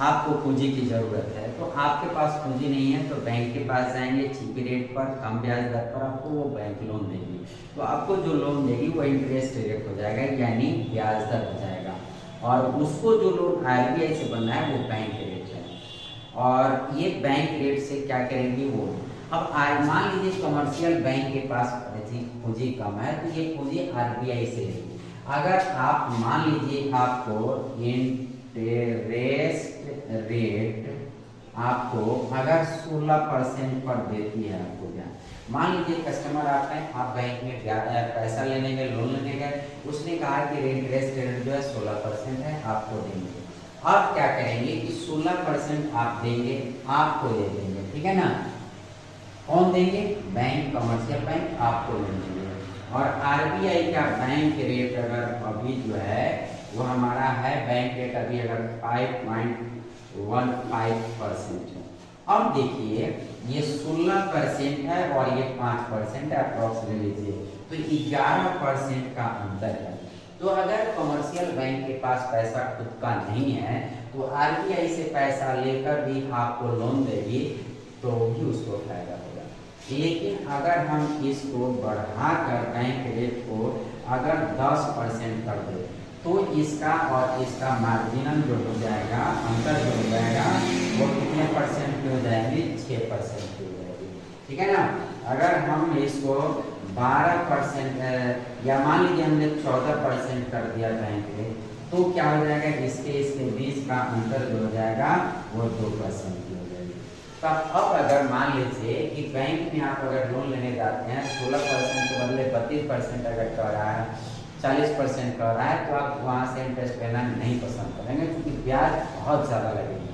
आपको पूंजी की ज़रूरत है, तो आपके पास पूंजी नहीं है तो बैंक के पास जाएंगे, चीप रेट पर, कम ब्याज दर पर आपको वो बैंक लोन देगी। तो आपको जो लोन देगी वो इंटरेस्ट रेट हो जाएगा, यानी ब्याज दर हो जाएगा। और उसको जो लोन आरबीआई से बनना है वो बैंक रेट है, और ये बैंक रेट से क्या करेंगी वो। अब मान लीजिए कमर्शियल बैंक के पास पूंजी कम है तो ये पूंजी आरबीआई से लेगी। अगर आप मान लीजिए आपको इंटरेस्ट रेट आपको अगर 16% पर देती है, आपको क्या मान लीजिए कस्टमर आप हैं, आप बैंक में पैसा लेने गए, लोन लेने गए, उसने कहा कि इंटरेस्ट रेट जो है 16% है, आपको देंगे। अब क्या करेंगे कि 16% आप देंगे, आपको दे देंगे, ठीक है ना। कौन देंगे? बैंक, कमर्शियल बैंक आपको देंगे। और आरबीआई का बैंक रेट अगर अभी जो है वो हमारा है, बैंक रेट अभी अगर 5.15% है। अब देखिए ये 16% है और ये 5% है, अप्रॉक्स ले लीजिए, तो 11% का अंतर है। तो अगर कमर्शियल बैंक के पास पैसा खुद का नहीं है तो आरबीआई से पैसा लेकर भी आपको लोन देगी तो भी उसको फायदा होगा। लेकिन अगर हम इसको बढ़ाकर बैंक रेट को अगर 10% कर दे तो इसका और इसका मार्जिनल जो हो जाएगा, अंतर जो हो जाएगा वो कितने परसेंट की हो जाएगी? 6% की हो जाएगी, ठीक है ना। अगर हम इसको 12% या मान लीजिए हमने 14% कर दिया बैंक रेट, तो क्या हो जाएगा? इसके बीच का अंतर जो हो जाएगा वो 2% की हो जाएगी। तब अब अगर मान लीजिए कि बैंक में आप अगर लोन लेने जाते हैं 16% के बदले 32% अगर कर रहा है, 40% कर रहा है, तो आप वहाँ से इंटरेस्ट लेना नहीं पसंद करेंगे क्योंकि ब्याज बहुत ज़्यादा लगेगी।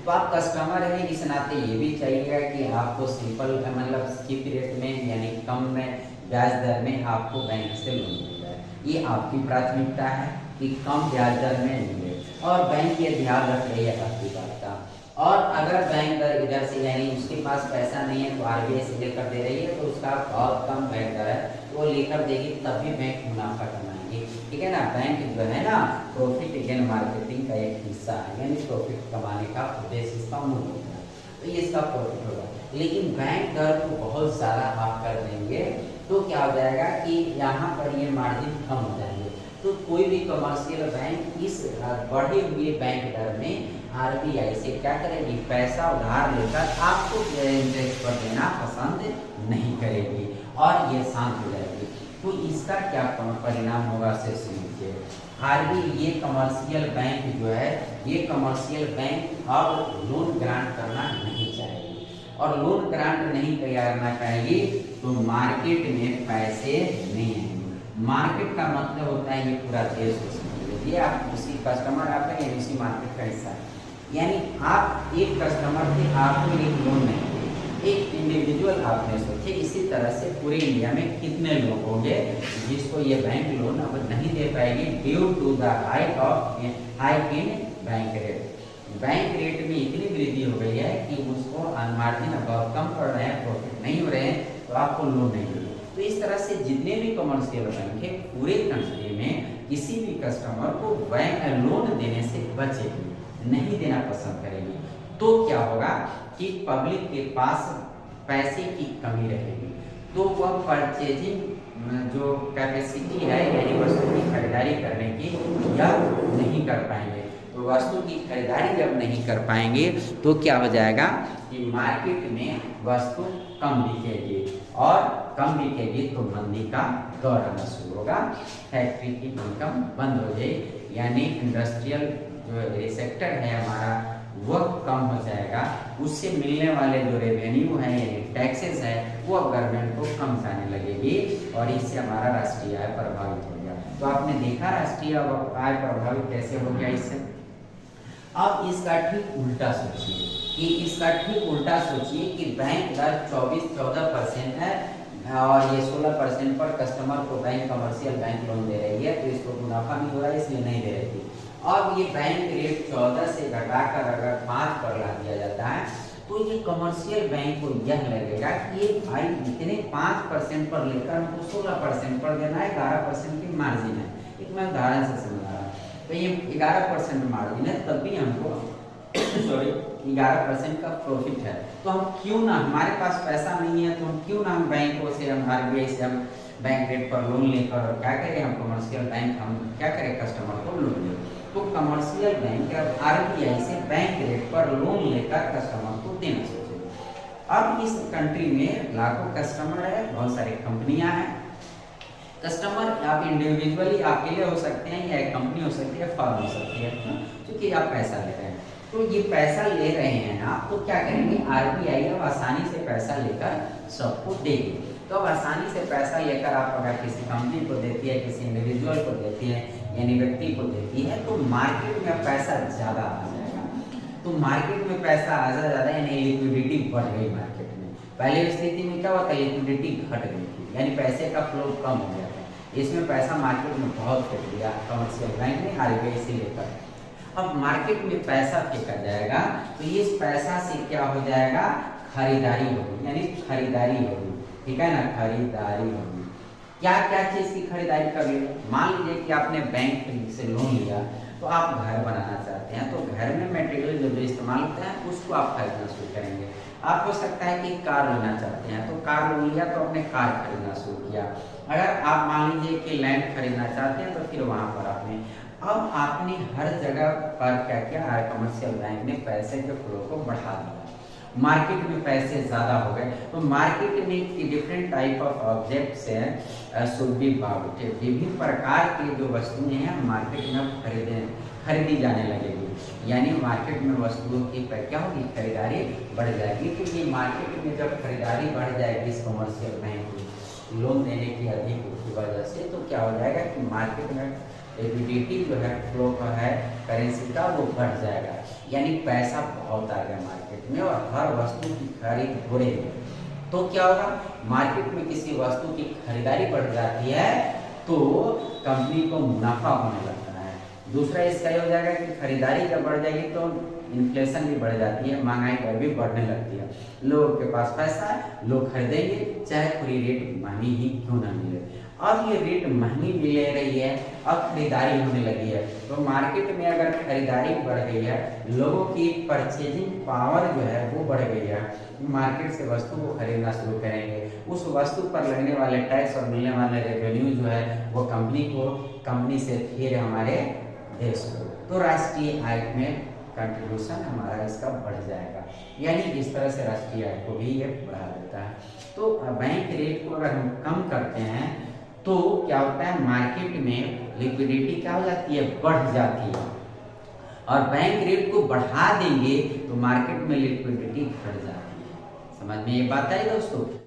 तो आप कस्टमर हैं, इस नाते ये भी चाहिएगा कि आपको सिंपल मतलब चीप रेट में यानी कम में ब्याज दर में आपको बैंक से लोन मिल जाए। ये आपकी प्राथमिकता है कि कम ब्याज दर में मिले, और बैंक ये ध्यान रख रही है आपकी बात का। और अगर बैंक दर इधर से यानी उसके पास पैसा नहीं है तो आरबीआई से लेकर दे रही है तो उसका बहुत कम बैंक दर है, वो लेकर देगी तब भी बैंक मुनाफा कमाएंगे, ठीक है ना। बैंक जो है ना प्रॉफिट अगेन मार्केटिंग का एक हिस्सा है, यानी प्रॉफिट कमाने का उद्देश्य इसका मूल होता है, तो ये इसका प्रॉफिट होगा। लेकिन बैंक दर को बहुत ज़्यादा आप कर देंगे तो क्या हो जाएगा कि यहाँ पर ये मार्जिन कम हो जाएंगे। तो कोई भी कमर्शियल बैंक इस बढ़े हुए बैंक दर में आरबीआई से क्या करेगी? पैसा उधार लेकर आपको इंटरेस्ट पर देना पसंद नहीं करेगी और ये शांत हो जाएगी। तो इसका क्या परिणाम होगा से सुनिए। आरबीआई ये कमर्शियल बैंक जो है, ये कमर्शियल बैंक अब लोन ग्रांट करना नहीं चाहेगी, और लोन ग्रांट नहीं करना चाहेगी तो मार्केट में पैसे नहीं आएंगे। मार्केट का मतलब होता है ये पूरा देश को समझ, ये आप उसी कस्टमर आप हैं, उसी मार्केट का हिस्सा है। यानी आप एक कस्टमर थे, आपको एक लोन नहीं थे, एक इंडिविजुअल आपने सोचे, इसी तरह से पूरे इंडिया में कितने लोग होंगे जिसको ये बैंक लोन अब नहीं दे पाएगी due to the hike in bank rate. Bank rate में इतनी वृद्धि हो गई है कि उसको मार्जिन अब कम कर रहे हैं, प्रॉफिट नहीं हो रहे हैं, तो आपको लोन नहीं मिलेगा। तो इस तरह से जितने भी कमर्शियल बैंक है पूरे कंट्री में किसी भी कस्टमर को बैंक लोन देने से बचेगी, नहीं देना पसंद करेगी। तो क्या होगा कि पब्लिक के पास पैसे की कमी रहेगी, तो वह परचेजिंग जो कैपेसिटी है यानी वस्तु की खरीदारी करने की यह नहीं कर पाएंगे। तो वस्तु की खरीदारी जब नहीं कर पाएंगे तो क्या हो जाएगा कि मार्केट में वस्तु कम बिकेगी, और कम बिकेगी तो मंदी का दौर आना शुरू होगा, फैक्ट्री की इनकम बंद हो जाएगी, यानी इंडस्ट्रियल जो सेक्टर है हमारा वह कम हो जाएगा, उससे मिलने वाले जो रेवेन्यू है यानी टैक्सेस है वो गवर्नमेंट को कम जाने लगेगी, और इससे हमारा राष्ट्रीय आय प्रभावित हो गया। तो आपने देखा राष्ट्रीय आय प्रभावित कैसे हो गया इससे। अब इसका ठीक उल्टा सोचिए कि इसका ठीक उल्टा सोचिए कि बैंक दर 14% है और ये 16% पर कस्टमर को बैंक कमर्शियल बैंक लोन दे रही है, तो इसको मुनाफा नहीं हो रहा है इसलिए नहीं दे रही थी। अब ये बैंक रेट 14 से घटाकर अगर 5 पर ला दिया जाता है तो ये कमर्शियल बैंक को यह लगेगा कि ये भाई इतने 5% पर लेकर हमको 16% पर देना है, 11% की मार्जिन है। एक मैं उदाहरण से समझा रहा हूँ, तो ये 11% मार्जिन है तब भी हम सॉरी 11% का प्रॉफिट है, तो हम क्यों ना, हमारे पास पैसा नहीं है तो हम क्यों ना हम बैंकों से, हम आरबीआई से हम बैंक रेट पर लोन लेकर और क्या करें, हम कमर्शियल बैंक हम क्या करें, कस्टमर को लोन लें। तो कमर्शियल बैंक आरबीआई से बैंक रेट पर लोन लेकर कस्टमर को देना सोचे। अब इस कंट्री में लाखों कस्टमर है, बहुत सारी कंपनियां हैं। कस्टमर आप इंडिविजुअली अकेले हो सकते हैं या एक कंपनी हो सकती है, फर्म हो सकती है, क्योंकि आप पैसा ले रहे हैं। तो ये पैसा ले रहे हैं आप, तो क्या करेंगे, आरबीआई अब आसानी से पैसा लेकर सबको देगी। तो अब आसानी से पैसा लेकर आप अगर किसी कंपनी को देती है, किसी इंडिविजुअल को देती है, यानी व्यक्ति को देती है, तो मार्केट में पैसा ज़्यादा आ जाएगा। तो मार्केट में पैसा आ ज़्यादा, यानी लिक्विडिटी बढ़ गई मार्केट में। पहले स्थिति में क्या हुआ था, लिक्विडिटी घट गई थी, यानी पैसे का फ्लो कम हो गया था। इसमें पैसा मार्केट में बहुत घट गया कमर्शियल बैंक में आरबीआई से लेकर। अब मार्केट में पैसा फेंका जाएगा, तो इस पैसा से क्या हो जाएगा, खरीदारी होगी, यानी खरीदारी होगी, ठीक है ना, खरीदारी होगी। क्या क्या चीज की खरीदारी कर ली, मान लीजिए कि आपने बैंक से लोन लिया, तो आप घर बनाना चाहते हैं, तो घर में मटेरियल जो इस्तेमाल होता है उसको आप खरीदना शुरू करेंगे। आप हो सकता है कि कार लेना चाहते हैं, तो कार लोन लिया तो आपने कार खरीदना शुरू किया। अगर आप मान लीजिए कि लैंड खरीदना चाहते हैं, तो फिर वहां पर आपने हर जगह पर क्या किया, कमर्शियल बैंक ने पैसे के फ्लो को बढ़ा दिया, मार्केट में पैसे ज्यादा हो गए। तो मार्केट में डिफरेंट टाइप ऑफ ऑब्जेक्ट्स हैं, शुड बी बाउट, विभिन्न प्रकार की जो वस्तुएं हैं मार्केट में खरीदी जाने लगेगी, यानी मार्केट में वस्तुओं की क्या होगी, खरीदारी बढ़ जाएगी। क्योंकि मार्केट में जब खरीदारी बढ़ जाएगी इस कमर्शियल बैंक को लोन देने की अधिक की वजह से, तो क्या हो जाएगा कि मार्केट में लिक्विडिटी जो है, फ्लो का है करेंसी का, वो बढ़ जाएगा, यानी पैसा बहुत आ गया मार्केट में और हर वस्तु की खरीद हो रही है। तो क्या होगा, मार्केट में किसी वस्तु की खरीदारी बढ़ जाती है तो कंपनी को मुनाफा होने लगता है। दूसरा इसका ये हो जाएगा कि खरीदारी जब बढ़ जाएगी तो इन्फ्लेशन भी बढ़ जाती है, महंगाई दर भी बढ़ने लगती है। लोगों के पास पैसा है, लोग खरीदेंगे, चाहे पूरी रेट महंगी ही क्यों ना मिले। अब ये रेट महंगी मिल रही है, अब खरीदारी होने लगी है, तो मार्केट में अगर खरीदारी बढ़ गई है, लोगों की परचेजिंग पावर जो है वो बढ़ गई है, मार्केट से वस्तु को खरीदना शुरू करेंगे। उस वस्तु पर लगने वाले टैक्स और मिलने वाले रेवेन्यू जो है वो कंपनी से फिर हमारे देश को, तो राष्ट्रीय आय में कंट्रीब्यूशन हमारा इसका बढ़ जाएगा, यानी इस तरह से राष्ट्रीय आय को भी ये बढ़ा देता है। तो बैंक रेट को अगर हम कम करते हैं तो क्या होता है, मार्केट में लिक्विडिटी क्या हो जाती है, बढ़ जाती है, और बैंक रेट को बढ़ा देंगे तो मार्केट में लिक्विडिटी घट जाती है। समझ में ये बात आई दोस्तों।